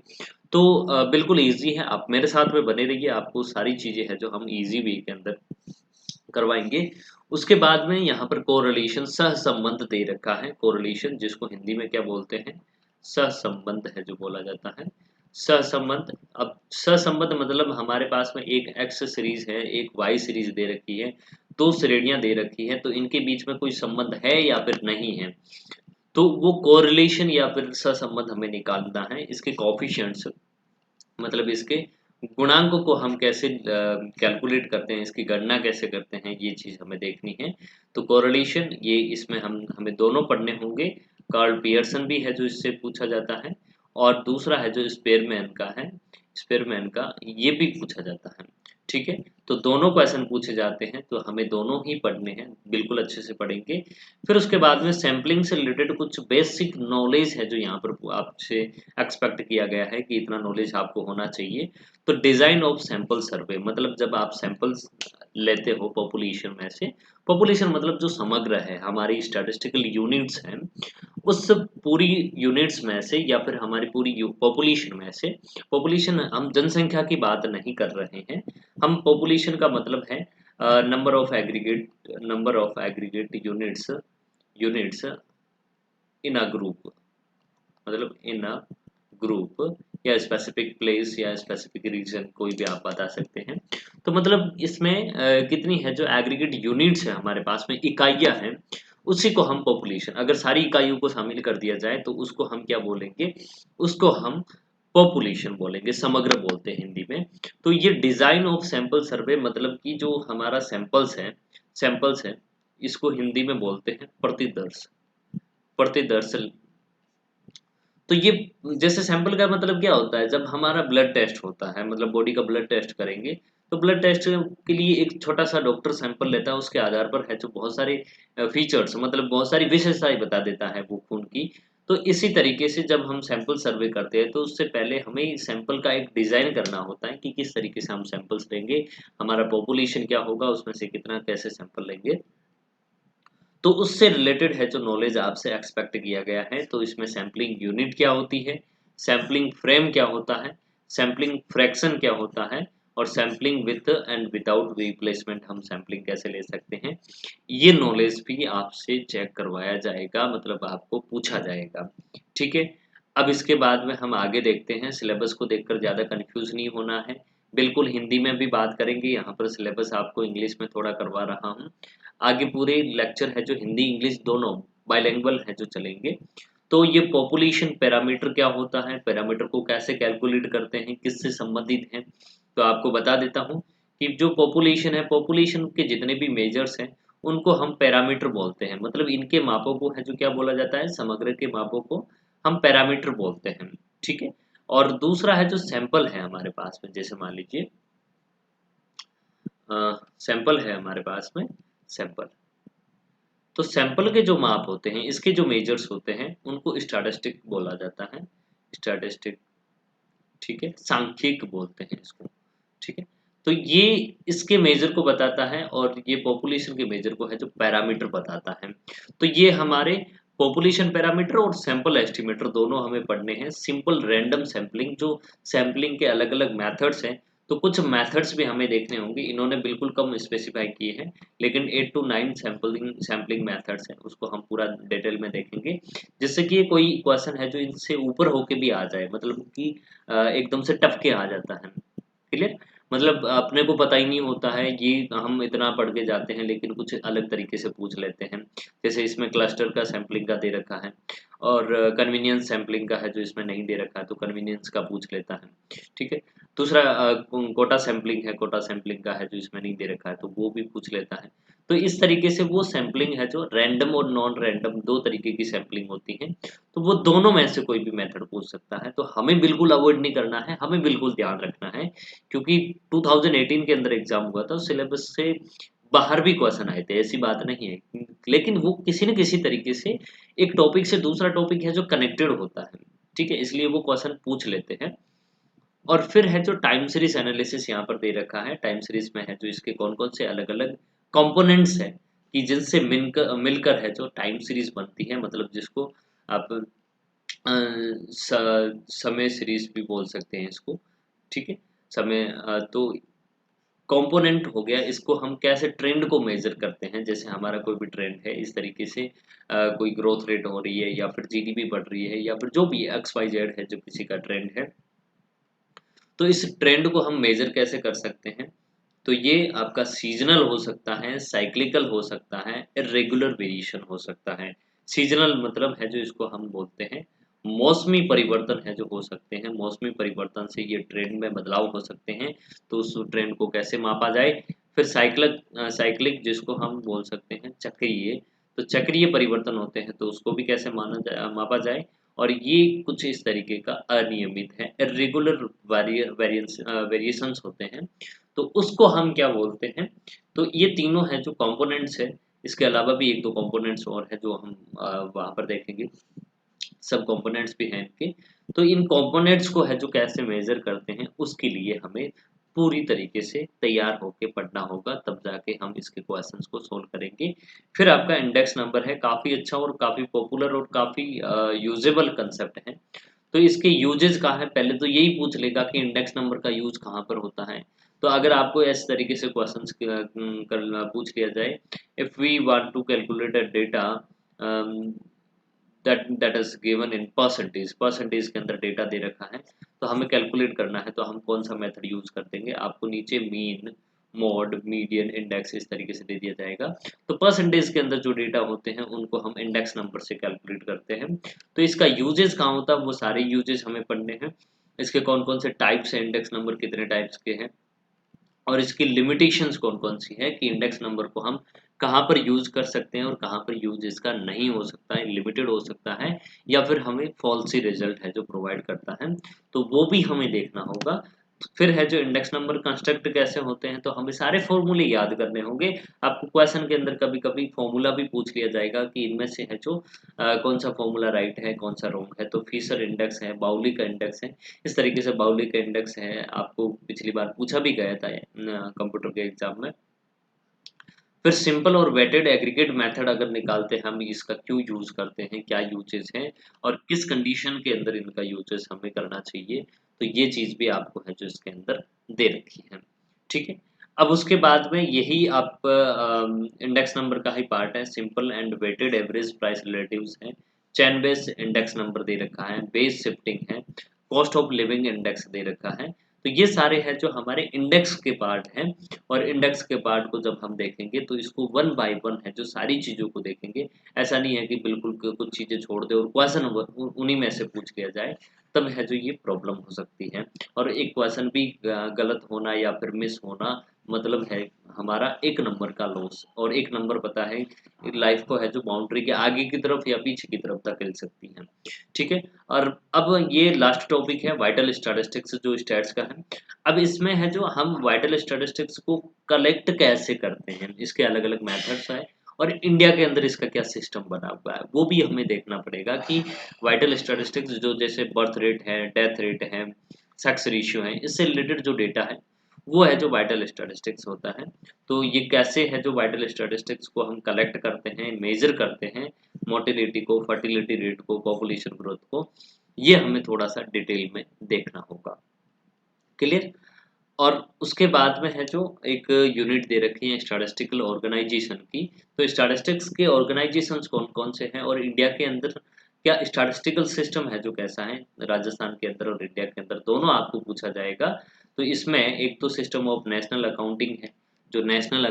तो बिल्कुल ईज़ी है। आप मेरे साथ में बने रहिए, आपको सारी चीज़ें हैं जो हम ईज़ी वे के अंदर करवाएँगे। उसके बाद में यहाँ पर कोरिलेशन, सहसंबंध दे रखा है। कोरिलेशन जिसको हिंदी में क्या बोलते हैं, सहसंबंध है जो बोला जाता है। सहसंबंध, अब सहसंबंध मतलब हमारे पास में एक एक्स सीरीज़ है, एक वाई सीरीज़ दे रखी है, 2 श्रेणियाँ दे रखी हैं, तो इनके बीच में कोई संबंध है या फिर नहीं है। तो वो कोरिलेशन या फिर सहसंबंध हमें निकालना है। इसके कोएफिशिएंट्स, मतलब इसके गुणांकों को हम कैसे कैलकुलेट करते हैं, इसकी गणना कैसे करते हैं, ये चीज़ हमें देखनी है। तो कोरिलेशन, ये इसमें हमें दोनों पढ़ने होंगे। कार्ल पियर्सन भी है जो इससे पूछा जाता है, और दूसरा है जो स्पेरमैन का है, स्पेरमैन का ये भी पूछा जाता है, ठीक है। तो दोनों क्वेश्चन पूछे जाते हैं, तो हमें दोनों ही पढ़ने हैं, बिल्कुल अच्छे से पढ़ेंगे। फिर उसके बाद में सैम्पलिंग से रिलेटेड कुछ बेसिक नॉलेज है जो यहाँ पर आपसे एक्सपेक्ट किया गया है कि इतना नॉलेज आपको होना चाहिए। तो डिजाइन ऑफ सैंपल सर्वे, मतलब जब आप सैंपल्स लेते हो पॉपुलेशन में से, पॉपुलेशन मतलब जो समग्र है, हमारी स्टैटिस्टिकल यूनिट्स हैं, उस पूरी यूनिट्स में से या फिर हमारी पूरी पॉपुलेशन में से, पॉपुलेशन हम जनसंख्या की बात नहीं कर रहे हैं, हम पॉपुलेशन का मतलब है number of aggregate units, units in a group, मतलब इन अ ग्रुप, या स्पेसिफिक प्लेस या स्पेसिफिक रीजन, कोई भी आप बता सकते हैं। तो मतलब इसमें कितनी है जो एग्रीगेट यूनिट्स है, हमारे पास में इकाइयां हैं, उसी को हम पॉपुलेशन, अगर सारी इकाइयों को शामिल कर दिया जाए तो उसको हम क्या बोलेंगे, उसको हम पॉपुलेशन बोलेंगे, समग्र बोलते हैं हिंदी में। तो ये डिजाइन ऑफ सैंपल सर्वे, मतलब कि जो हमारा सैंपल्स है, इसको हिंदी में बोलते हैं प्रतिदर्श, प्रतिदर्श। तो ये जैसे सैंपल का मतलब क्या होता है, जब हमारा ब्लड टेस्ट होता है, मतलब बॉडी का ब्लड टेस्ट करेंगे, तो ब्लड टेस्ट के लिए एक छोटा सा डॉक्टर सैंपल लेता है, उसके आधार पर है जो बहुत सारे फीचर्स, मतलब बहुत सारी विशेषताएं बता देता है वो खून की। तो इसी तरीके से जब हम सैंपल सर्वे करते हैं तो उससे पहले हमें सैंपल का एक डिजाइन करना होता है कि किस तरीके से हम सैंपल्स लेंगे, हमारा पॉपुलेशन क्या होगा, उसमें से कितना कैसे सैंपल लेंगे। तो उससे रिलेटेड है जो नॉलेज आपसे एक्सपेक्ट किया गया है। तो इसमें सैम्पलिंग यूनिट क्या होती है, सैम्पलिंग फ्रेम क्या होता है, सैम्पलिंग फ्रैक्शन क्या होता है, और sampling with and without replacement हम सैम्पलिंग कैसे ले सकते हैं, ये नॉलेज भी आपसे चेक करवाया जाएगा, मतलब आपको पूछा जाएगा, ठीक है। अब इसके बाद में हम आगे देखते हैं, सिलेबस को देखकर ज़्यादा कन्फ्यूज नहीं होना है, बिल्कुल हिंदी में भी बात करेंगे, यहाँ पर सिलेबस आपको इंग्लिश में थोड़ा करवा रहा हूँ। आगे पूरे लेक्चर है जो हिंदी इंग्लिश दोनों बाइलिंगुअल है जो चलेंगे। तो ये पॉपुलेशन पैरामीटर क्या होता है, पैरामीटर को कैसे कैलकुलेट करते हैं, किससे संबंधित है, तो आपको बता देता हूँ कि जो पॉपुलेशन है, पॉपुलेशन के जितने भी मेजर्स हैं उनको हम पैरामीटर बोलते हैं। मतलब इनके मापों को है जो क्या बोला जाता है, समग्र के मापों को हम पैरामीटर बोलते हैं। ठीक है। और दूसरा है जो सैंपल है हमारे पास में, जैसे मान लीजिए सैंपल है हमारे पास में, सैंपल। तो सैंपल के जो माप होते हैं, इसके जो मेजर्स होते हैं, उनको स्टैटिस्टिक बोला जाता है। स्टैटिस्टिक, ठीक है, सांख्यिक बोलते हैं इसको। ठीक है। तो ये इसके मेजर को बताता है और ये पॉपुलेशन के मेजर को है जो पैरामीटर बताता है। तो ये हमारे पॉपुलेशन पैरामीटर और सैंपल एस्टिमेटर दोनों हमें पढ़ने हैं। सिंपल रैंडम सैंपलिंग, जो सैंपलिंग के अलग अलग मेथड्स हैं, तो कुछ मेथड्स भी हमें देखने होंगे। इन्होंने बिल्कुल कम स्पेसिफाई किए हैं, लेकिन 8 टू 9 सैंपलिंग मेथड्स हैं, उसको हम पूरा डिटेल में देखेंगे, जिससे कि ये कोई क्वेश्चन है जो इनसे ऊपर होके भी आ जाए, मतलब कि एकदम से टप के आ जाता है। क्लियर? मतलब अपने को पता ही नहीं होता है, ये हम इतना पढ़ के जाते हैं लेकिन कुछ अलग तरीके से पूछ लेते हैं। जैसे इसमें क्लस्टर का सैंपलिंग का दे रखा है और कन्वीनियंस सैंपलिंग का है जो इसमें नहीं दे रखा है, तो कन्वीनियंस का पूछ लेता है। ठीक है। दूसरा कोटा सैंपलिंग है, कोटा सैंपलिंग का है जो इसमें नहीं दे रखा है, तो वो भी पूछ लेता है। तो इस तरीके से वो सैंपलिंग है जो रैंडम और नॉन रैंडम दो तरीके की सैंपलिंग होती है। तो वो दोनों में से कोई भी मेथड पूछ सकता है, तो हमें बिल्कुल अवॉइड नहीं करना है, हमें बिल्कुल ध्यान रखना है, क्योंकि 2018 के अंदर एग्जाम हुआ था, सिलेबस से बाहर भी क्वेश्चन आए थे, ऐसी बात नहीं है, लेकिन वो किसी न किसी तरीके से एक टॉपिक से दूसरा टॉपिक है जो कनेक्टेड होता है। ठीक है, इसलिए वो क्वेश्चन पूछ लेते हैं। और फिर है जो टाइम सीरीज एनालिसिस यहाँ पर दे रखा है। टाइम सीरीज में है जो इसके कौन कौन से अलग अलग कंपोनेंट्स हैं कि जिनसे मिलकर मिलकर है जो टाइम सीरीज बनती है, मतलब जिसको आप समय सीरीज भी बोल सकते हैं इसको। ठीक है। समय तो कंपोनेंट हो गया, इसको हम कैसे ट्रेंड को मेजर करते हैं, जैसे हमारा कोई भी ट्रेंड है इस तरीके से, कोई ग्रोथ रेट हो रही है या फिर जीडीपी बढ़ रही है या फिर जो भी एक्स वाई जेड है जो किसी का ट्रेंड है, तो इस ट्रेंड को हम मेजर कैसे कर सकते हैं। तो ये आपका सीजनल हो सकता है, साइक्लिकल हो सकता है, इरेगुलर वेरिएशन हो सकता है। सीजनल मतलब है जो इसको हम बोलते हैं मौसमी परिवर्तन है जो हो सकते हैं, मौसमी परिवर्तन से ये ट्रेंड में बदलाव हो सकते हैं, तो उस ट्रेंड को कैसे मापा जाए। फिर साइक्लिक, साइक्लिक जिसको हम बोल सकते हैं चक्रीय, तो चक्रीय परिवर्तन होते हैं तो उसको भी कैसे मापा जाए। और ये कुछ इस तरीके का अनियमित है, इरेगुलर वेरिएशंस होते हैं, तो उसको हम क्या बोलते हैं। तो ये तीनों हैं जो कंपोनेंट्स है। इसके अलावा भी एक दो कंपोनेंट्स और है जो हम वहाँ पर देखेंगे, सब कंपोनेंट्स भी हैं इनके। तो इन कंपोनेंट्स को है जो कैसे मेजर करते हैं, उसके लिए हमें पूरी तरीके से तैयार होके पढ़ना होगा, तब जाके हम इसके क्वेश्चंस को सोल्व करेंगे। फिर आपका इंडेक्स नंबर है, काफ़ी अच्छा और काफ़ी पॉपुलर और काफ़ी यूजेबल कंसेप्ट है। तो इसके यूजेस कहाँ है, पहले तो यही पूछ लेगा कि इंडेक्स नंबर का यूज कहाँ पर होता है। तो अगर आपको इस तरीके से क्वेश्चंस करना पूछ लिया जाए, if we want to calculate a data that is given in percentage, percentage के अंदर डेटा दे रखा है, तो हमें कैलकुलेट करना है, तो हम कौन सा मेथड यूज कर देंगे। आपको नीचे मीन, मोड, मीडियन, इंडेक्स इस तरीके से दे दिया जाएगा। तो परसेंटेज के अंदर जो डेटा होते हैं उनको हम इंडेक्स नंबर से कैलकुलेट करते हैं। तो इसका यूजेस कहाँ होता है, वो सारे यूजेस हमें पढ़ने हैं। इसके कौन कौन से टाइप्स हैं, इंडेक्स नंबर कितने टाइप्स के हैं, और इसकी लिमिटेशंस कौन-कौन सी है कि इंडेक्स नंबर को हम कहाँ पर यूज़ कर सकते हैं और कहाँ पर यूज़ इसका नहीं हो सकता है, लिमिटेड हो सकता है, या फिर हमें फ़ॉल्स ही रिज़ल्ट है जो प्रोवाइड करता है, तो वो भी हमें देखना होगा। फिर है जो इंडेक्स नंबर कंस्ट्रक्ट कैसे होते हैं, तो हमें सारे फ़ॉर्मूले याद करने होंगे। आपको क्वेश्चन के अंदर कभी-कभी फ़ॉर्मूला भी पूछ लिया जाएगा कि इनमें से है जो कौन सा फ़ॉर्मूला राइट है, कौन सा रॉन्ग है। तो फिशर इंडेक्स है, बाउली का इंडेक्स है, इस तरीके से बाउली का इंडेक्स है, आपको पिछली बार पूछा भी गया था कंप्यूटर के एग्जाम में। फिर सिंपल और वेटेड एग्रीगेट मेथड अगर निकालते हैं हम, इसका क्यों यूज करते हैं, क्या यूजेस हैं और किस कंडीशन के अंदर इनका यूजेस हमें करना चाहिए, तो ये चीज भी आपको है जो इसके अंदर दे रखी है। ठीक है। अब उसके बाद में यही आप इंडेक्स नंबर का ही पार्ट है, simple and weighted average price relatives है, चैन बेस्ड इंडेक्स नंबर दे रखा है, बेस शिफ्टिंग है, कॉस्ट ऑफ लिविंग इंडेक्स दे रखा है। तो ये सारे हैं जो हमारे इंडेक्स के पार्ट हैं, और इंडेक्स के पार्ट को जब हम देखेंगे तो इसको वन बाय वन है जो सारी चीज़ों को देखेंगे। ऐसा नहीं है कि बिल्कुल कुछ चीज़ें छोड़ दें और क्वेश्चन उन्हीं में से पूछ लिया जाए, तब है जो ये प्रॉब्लम हो सकती है। और एक क्वेश्चन भी गलत होना या फिर मिस होना मतलब है हमारा एक नंबर का लॉस, और एक नंबर पता है लाइफ को है जो बाउंड्री के आगे की तरफ या पीछे की तरफ धकेल सकती है। ठीक है। और अब ये लास्ट टॉपिक है वाइटल स्टैटिस्टिक्स जो स्टैट्स का है। अब इसमें है जो हम वाइटल स्टैटिस्टिक्स को कलेक्ट कैसे करते हैं, इसके अलग अलग मेथड्स हैं, और इंडिया के अंदर इसका क्या सिस्टम बना हुआ है वो भी हमें देखना पड़ेगा कि वाइटल स्टैटिस्टिक्स जो जैसे बर्थ रेट है, डेथ रेट है, सेक्स रेशियो है, इससे रिलेटेड जो डेटा है वो है जो वाइटल स्टैटिस्टिक्स होता है। तो ये कैसे है जो वाइटल स्टैटिस्टिक्स को हम कलेक्ट करते हैं, मेजर करते हैं, मोटिलिटी को, फर्टिलिटी रेट को, पॉपुलेशन ग्रोथ को, ये हमें थोड़ा सा डिटेल में देखना होगा। क्लियर। और उसके बाद में है जो एक यूनिट दे रखी है स्टैटिस्टिकल ऑर्गेनाइजेशन की। तो स्टैटिस्टिक्स के ऑर्गेनाइजेशंस कौन-कौन से हैं और इंडिया के अंदर क्या स्टैटिस्टिकल सिस्टम है जो कैसा है, राजस्थान के अंदर और इंडिया के अंदर दोनों आपको पूछा जाएगा। तो इसमें एक तो सिस्टम ऑफ नेशनल अकाउंटिंग है, जो नेशनल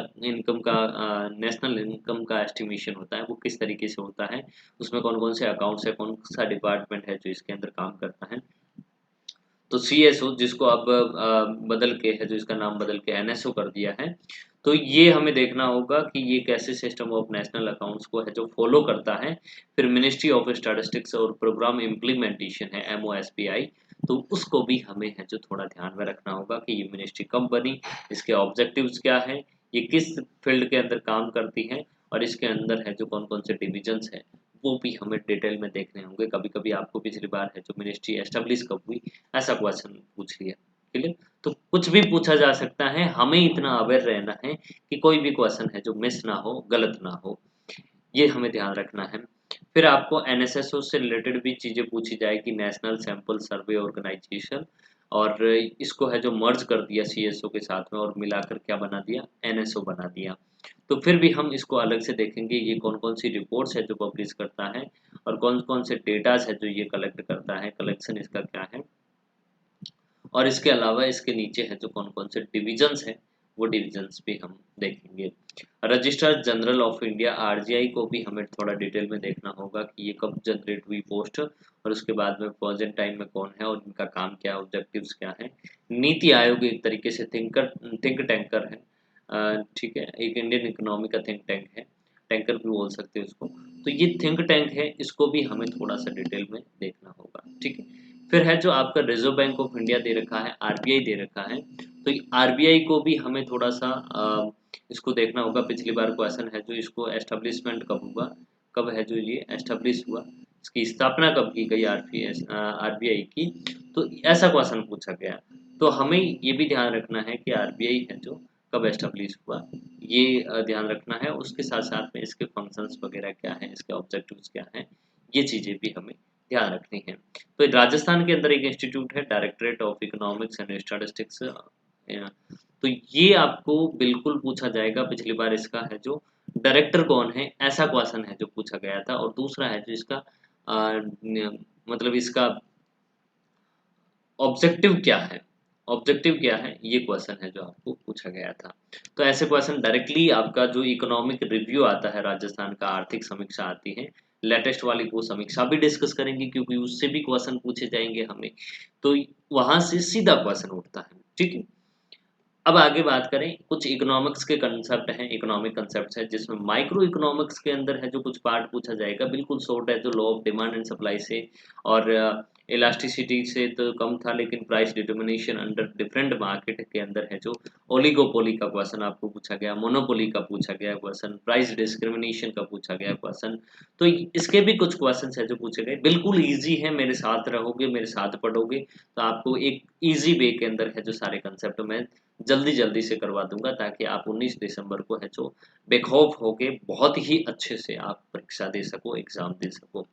इनकम का एस्टिमेशन होता है वो किस तरीके से होता है, उसमें कौन-कौन से अकाउंट्स है, कौन-सा डिपार्टमेंट है जो इसके अंदर काम करता है। तो सीएसओ जिसको अब बदल के है जो इसका नाम बदल के एनएसओ कर दिया है। तो ये हमें देखना होगा कि ये कैसे सिस्टम ऑफ नेशनल अकाउंट्स को है जो फॉलो करता है। फिर मिनिस्ट्री ऑफ स्टैटिस्टिक्स और प्रोग्राम इम्प्लीमेंटेशन है एमओएसपीआई, तो उसको भी हमें है जो थोड़ा ध्यान में रखना होगा कि ये मिनिस्ट्री कब बनी, इसके ऑब्जेक्टिव्स क्या हैं, ये किस फील्ड के अंदर काम करती है, और इसके अंदर है जो कौन-कौन से डिविजन्स हैं वो भी हमें डिटेल में देखने होंगे। कभी-कभी आपको पिछली बार है जो मिनिस्ट्री एस्टेब्लिश कब हुई, ऐसा क्वेश्चन पूछ लिया। क्लियर। तो कुछ भी पूछा जा सकता है, हमें इतना अवेयर रहना है कि कोई भी क्वेश्चन है जो मिस ना हो, गलत ना हो, ये हमें ध्यान रखना है। फिर आपको एनएसएसओ से रिलेटेड भी चीज़ें पूछी जाएगी, नेशनल सैंपल सर्वे ऑर्गेनाइजेशन, और इसको है जो मर्ज कर दिया सीएसओ के साथ में और मिलाकर क्या बना दिया, एनएसओ बना दिया। तो फिर भी हम इसको अलग से देखेंगे, ये कौन-कौन सी रिपोर्ट्स है जो पब्लिश करता है, और कौन-कौन से डेटास है जो ये कलेक्ट करता है, कलेक्शन इसका क्या है, और इसके अलावा इसके नीचे है जो कौन-कौन से डिविजन्स हैं, वो डिविजन्स भी हम देखेंगे। Registrar general of India RGI को भी हमें थोड़ा डिटेल में देखना होगा कि ये कब जनरेट हुई पोस्ट, और उसके बाद में प्रेजेंट टाइम में कौन है और इनका काम क्या है, ऑब्जेक्टिव्स क्या हैं। नीति आयोग एक तरीके से थिंक टैंकर है। ठीक है, एक इंडियन इकोनॉमी का थिंक टैंक है, टैंकर भी बोल सकते हैं उसको। तो ये थिंक टैंक है, इसको भी हमें थोड़ा-सा डिटेल में देखना होगा, ठीक है। फिर है जो आपका रिज़र्व बैंक ऑफ इंडिया दे रखा है, आरबीआई दे रखा है, तो आरबीआई को भी हमें थोड़ा-सा इसको देखना होगा। पिछली बार क्वेश्चन है जो इसको एस्टेब्लिशमेंट कब हुआ, कब है जो ये एस्टेब्लिश हुआ, इसकी स्थापना कब की गई आरबीआई की, तो ऐसा क्वेश्चन पूछा गया। तो हमें ये भी ध्यान रखना है कि आरबीआई है जो कब एस्टेब्लिश हुआ, ये ध्यान रखना है। उसके साथ-साथ में इसके फंक्शंस वगैरह क्या हैं, इसके ऑब्जेक्टिव्स क्या हैं, ये चीज़ें भी हमें ध्यान रखनी है। तो राजस्थान के अंदर एक इंस्टीट्यूट है directorate of economics and statistics, तो ये आपको बिल्कुल पूछा जाएगा। पिछली बार इसका है जो डायरेक्टर कौन है, ऐसा क्वेश्चन है जो पूछा गया था, और दूसरा है जो इसका मतलब इसका ऑब्जेक्टिव क्या है, ऑब्जेक्टिव क्या है, ये क्वेश्चन है जो आपको पूछा गया था। तो ऐसे क्वेश्चन डायरेक्टली आपका जो इकोनॉमिक रिव्यू आता है राजस्थान का, आर्थिक समीक्षा आती है लेटेस्ट वाली, वो समीक्षा भी डिस्कस करेंगे क्योंकि उससे भी क्वेश्चन पूछे जाएंगे हमें। तो वहां से सीधा क्वेश्चन उठता है, ठीक है। अब आगे बात करें, कुछ इकोनॉमिक्स के कंसेप्ट हैं, इकोनॉमिक कंसेप्ट्स हैं, जिसमें माइक्रो इकोनॉमिक्स के अंदर है जो कुछ पार्ट पूछा जाएगा, बिल्कुल शॉर्ट है, जो law of demand and supply से और इलास्टिसिटी से तो कम था, लेकिन price determination under different market के अंदर है जो ओलिगोपोली का क्वेश्चन आपको पूछा गया, मोनोपोली का पूछा गया क्वेश्चन, प्राइस डिस्क्रिमिनेशन का पूछा गया क्वेश्चन। तो इसके भी कुछ क्वेश्चन है जो पूछे गए, बिल्कुल ईजी है, मेरे साथ रहोगे, मेरे साथ पढ़ोगे तो आपको एक ईजी वे के अंदर है जो सारे कंसेप्ट में जल्दी-जल्दी से करवा दूँगा, ताकि आप 19 दिसंबर को है जो बेखौफ होके बहुत ही अच्छे से आप परीक्षा दे सको, एग्ज़ाम दे सको,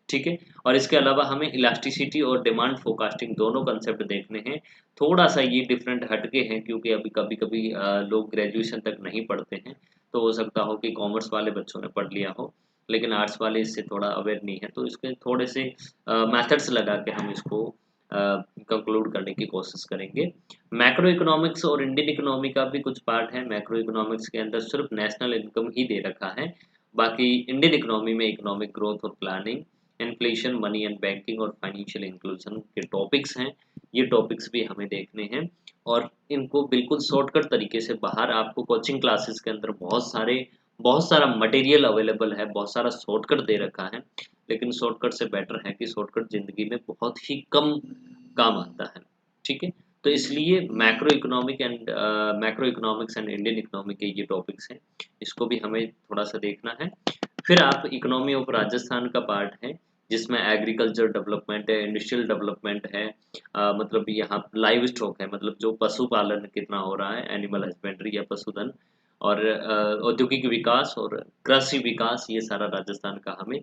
ठीक है? और इसके अलावा हमें इलास्टिसिटी और डिमांड फोरकास्टिंग दोनों कांसेप्ट देखने हैं। थोड़ा-सा ये डिफरेंट हटके हैं क्योंकि अभी कभी-कभी लोग ग्रेजुएशन तक नहीं पढ़ते हैं, तो हो सकता हो कि कॉमर्स वाले बच्चों ने पढ़ लिया हो, लेकिन आर्ट्स वाले इससे थोड़ा अवेयर नहीं है, तो इसके थोड़े से मेथड्स लगा के हम इसको कंक्लूड करने की कोशिश करेंगे। मैक्रो इकोनॉमिक्स और इंडियन इकोनॉमी का भी कुछ पार्ट है। मैक्रो इकोनॉमिक्स के अंदर सिर्फ नेशनल इनकम ही दे रखा है, बाकी इंडियन इकोनॉमी में इकोनॉमिक ग्रोथ और planning, inflation, money and banking और फाइनेंशियल इंक्लूजन के टॉपिक्स हैं। ये टॉपिक्स भी हमें देखने हैं और इनको बिल्कुल शॉर्टकट तरीके से बाहर आपको कोचिंग क्लासेस के अंदर बहुत सारा मटेरियल अवेलेबल है, बहुत सारा शॉर्टकट दे रखा है, लेकिन शॉर्टकट से बेटर है कि शॉर्टकट ज़िंदगी में बहुत ही कम काम आता है, ठीक है? तो इसलिए macro economics and Indian economy के ये टॉपिक्स हैं, इसको भी हमें थोड़ा-सा देखना है। फिर आप इकोनॉमी ऑफ राजस्थान का पार्ट है, जिसमें एग्रीकल्चर डेवलपमेंट है, इंडस्ट्रियल डेवलपमेंट है, मतलब यहाँ लाइव स्टॉक है, मतलब जो पशुपालन कितना हो रहा है, एनिमल हस्बेंड्री या पशुधन, और औद्योगिक विकास और कृषि विकास, ये सारा राजस्थान का हमें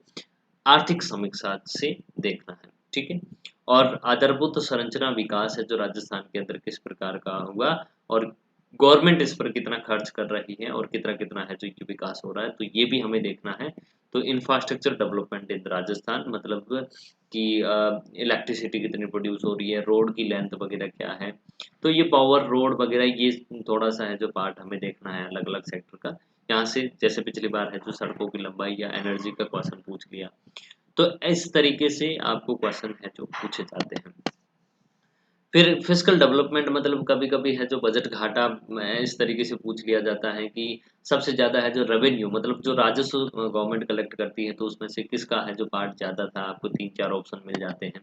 आर्थिक समीक्षा से देखना है, ठीक है? और आधारभूत संरचना विकास है जो राजस्थान के अंदर किस प्रकार का हुआ और गवर्नमेंट इस पर कितना खर्च कर रही है और कितना-कितना है जो ये विकास हो रहा है, तो ये भी हमें देखना है। तो इंफ्रास्ट्रक्चर डेवलपमेंट इन राजस्थान, मतलब कि इलेक्ट्रिसिटी कितनी प्रोड्यूस हो रही है, रोड की लेंथ वगैरह क्या है, तो ये पावर रोड वगैरह ये थोड़ा-सा है जो पार्ट हमें देखना है अलग-अलग सेक्टर का। यहाँ से जैसे पिछली बार है जो सड़कों की लंबाई या एनर्जी का क्वेश्चन पूछ लिया, तो इस तरीके से आपको क्वेश्चन है जो पूछे जाते हैं। फिर फिस्कल डेवलपमेंट, मतलब कभी-कभी है जो बजट घाटा इस तरीके से पूछ लिया जाता है कि सबसे ज़्यादा है जो रेवेन्यू, मतलब जो राजस्व गवर्नमेंट कलेक्ट करती है, तो उसमें से किसका है जो पार्ट ज़्यादा था, आपको 3-4 ऑप्शन मिल जाते हैं।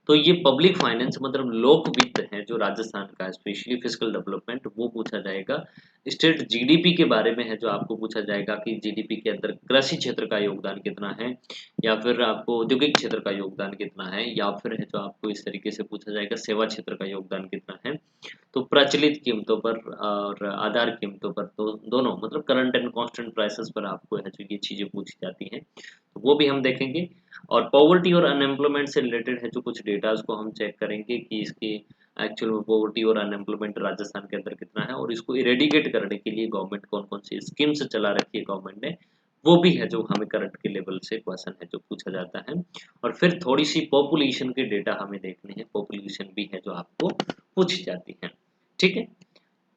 तो ये पब्लिक फाइनेंस, मतलब लोक वित्त है जो राजस्थान का है, स्पेशली फिस्कल डेवलपमेंट वो पूछा जाएगा। स्टेट जीडीपी के बारे में है जो आपको पूछा जाएगा कि जीडीपी के अंदर कृषि क्षेत्र का योगदान कितना है, या फिर आपको औद्योगिक क्षेत्र का योगदान कितना है, या फिर है जो आपको इस तरीके से पूछा जाएगा सेवा क्षेत्र का योगदान कितना है। तो प्रचलित कीमतों पर और आधार कीमतों पर, तो दोनों, मतलब करंट एंड कांस्टेंट प्राइसेस पर आपको है जो ये चीज़ें पूछी जाती हैं, तो वो भी हम देखेंगे। और पॉवर्टी और अनएम्प्लॉयमेंट से रिलेटेड है जो कुछ डेटाज़ को हम चेक करेंगे कि इसकी एक्चुअल में पॉवर्टी और अनएम्प्लॉयमेंट राजस्थान के अंदर कितना है, और इसको इरेडिकेट करने के लिए गवर्नमेंट कौन-कौन सी स्कीम्स चला रखी है गवर्नमेंट ने, वो भी है जो हमें करंट के लेवल से क्वेश्चन है जो पूछा जाता है। और फिर थोड़ी-सी पॉपुलेशन के डेटा हमें देखने हैं, पॉपुलेशन भी है जो आपको पूछी जाती है, ठीक है?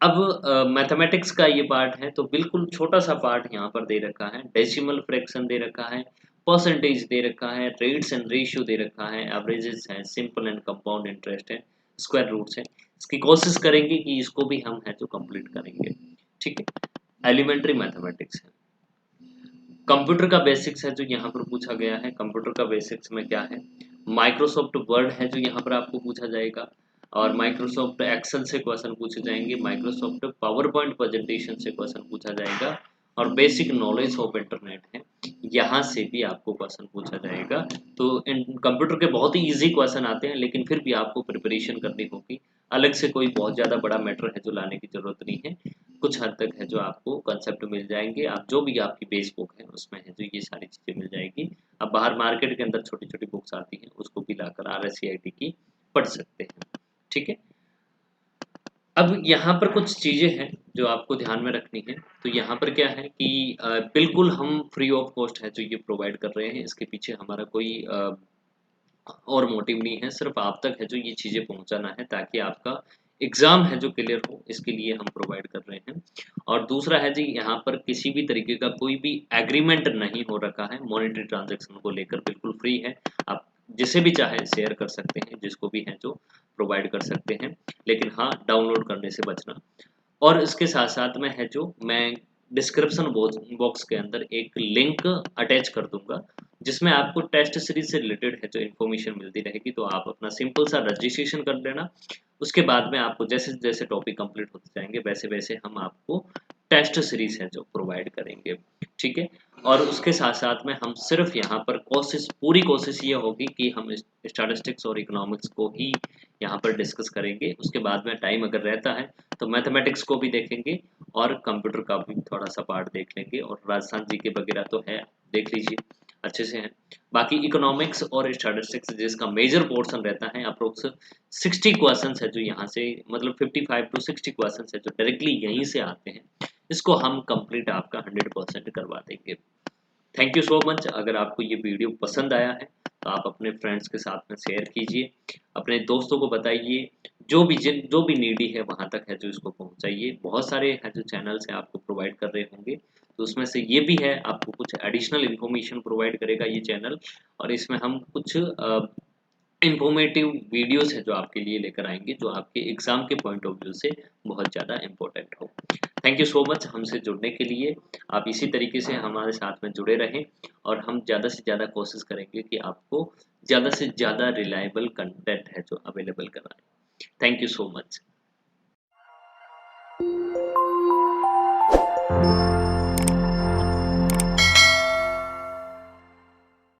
अब मैथमेटिक्स का ये पार्ट है, तो बिल्कुल छोटा-सा पार्ट यहाँ पर दे रखा है, डेसिमल फ्रैक्शन दे रखा है, परसेंटेज दे रखा है, रेट्स एंड रेशियो दे रखा है, एवरेजेस है, सिंपल एंड कंपाउंड इंटरेस्ट है, स्क्वायर रूट्स है। इसकी कोशिश करेंगे कि इसको भी हम है जो कंप्लीट करेंगे, ठीक है? एलिमेंट्री मैथमेटिक्स है। कंप्यूटर का बेसिक्स है जो यहाँ पर पूछा गया है, कंप्यूटर का बेसिक्स में क्या है? माइक्रोसॉफ्ट वर्ड है जो यहाँ पर आपको पूछा जाएगा, और माइक्रोसॉफ्ट एक्सेल से क्वेश्चन पूछे जाएंगे, माइक्रोसॉफ्ट पावर पॉइंट प्रेजेंटेशन से क्वेश्चन पूछा जाएगा, और बेसिक नॉलेज ऑफ इंटरनेट है, यहाँ से भी आपको क्वेश्चन पूछा जाएगा। तो इन कंप्यूटर के बहुत ही ईजी क्वेश्चन आते हैं, लेकिन फिर भी आपको प्रिपरेशन करनी होगी, अलग से कोई बहुत ज़्यादा बड़ा मैटर है जो लाने की ज़रूरत नहीं है। कुछ हद तक है जो आपको कंसेप्ट मिल जाएँगे, आप जो भी आपकी बेस बुक है उसमें है जो ये सारी चीज़ें मिल जाएगी। अब बाहर मार्केट के अंदर छोटी-छोटी बुक्स आती हैं, उसको भी लाकर आरएससीआईटी की पढ़ सकते हैं, ठीक है? अब यहाँ पर कुछ चीज़ें हैं जो आपको ध्यान में रखनी है। तो यहाँ पर क्या है कि बिल्कुल हम फ्री ऑफ कॉस्ट है जो ये प्रोवाइड कर रहे हैं, इसके पीछे हमारा कोई और मोटिव नहीं है, सिर्फ आप तक है जो ये चीज़ें पहुँचाना है ताकि आपका एग्ज़ाम है जो क्लियर हो, इसके लिए हम प्रोवाइड कर रहे हैं। और दूसरा है जी, यहाँ पर किसी भी तरीके का कोई भी एग्रीमेंट नहीं हो रखा है, मॉनेटरी ट्रांज़ैक्शन को लेकर बिल्कुल फ्री है। आप जिसे भी चाहे शेयर कर सकते हैं, जिसको भी है जो प्रोवाइड कर सकते हैं, लेकिन हाँ, डाउनलोड करने से बचना। और इसके साथ-साथ में है जो मैं डिस्क्रिप्शन बॉक्स के अंदर एक लिंक अटैच कर दूँगा, जिसमें आपको टेस्ट सीरीज़ से रिलेटेड है जो इन्फॉर्मेशन मिलती रहेगी, तो आप अपना सिंपल सा रजिस्ट्रेशन कर लेना। उसके बाद में आपको जैसे-जैसे टॉपिक कंप्लीट होते जाएँगे, वैसे-वैसे हम आपको टेस्ट सीरीज़ है जो प्रोवाइड करेंगे, ठीक है? और उसके साथ-साथ में हम सिर्फ़ यहाँ पर पूरी कोशिश ये होगी कि हम स्टैटिस्टिक्स और इकोनॉमिक्स को ही यहाँ पर डिस्कस करेंगे। उसके बाद में टाइम अगर रहता है, तो मैथमेटिक्स को भी देखेंगे और कंप्यूटर का भी थोड़ा-सा पार्ट देख लेंगे, और राजस्थान जीके वगैरह तो है, देख लीजिए, अच्छे से हैं। बाकी इकोनॉमिक्स और स्टैटिस्टिक्स जिसका मेजर पोर्शन रहता है, अप्रोक्स 60 क्वेश्चंस है जो यहाँ से, मतलब 55 टू 60 क्वेश्चंस है जो डायरेक्टली यहीं से आते हैं। इसको हम कंप्लीट आपका 100% करवा देंगे। Thank you so much. अगर आपको ये वीडियो पसंद आया है, तो आप अपने फ्रेंड्स के साथ में शेयर कीजिए, अपने दोस्तों को बताइए, जो भी नीडी है वहाँ तक है जो इसको पहुँचाइए। बहुत सारे हैं जो चैनल्स हैं आपको प्रोवाइड कर रहे होंगे, तो उसमें से ये भी है, आपको कुछ एडिशनल इन्फॉर्मेशन प्रोवाइड करेगा ये चैनल, और इसमें हम कुछ इन्फॉर्मेटिव वीडियोस है जो आपके लिए लेकर आएँगे, जो आपके एग्ज़ाम के पॉइंट ऑफ व्यू से बहुत ज़्यादा इम्पोर्टेंट हो। थैंक यू सो मच हमसे जुड़ने के लिए। आप इसी तरीके से हमारे साथ में जुड़े रहें, और हम ज़्यादा से ज़्यादा कोशिश करेंगे कि आपको ज़्यादा से ज़्यादा रिलायबल कंटेंट है जो अवेलेबल कराएँ। Thank you so much.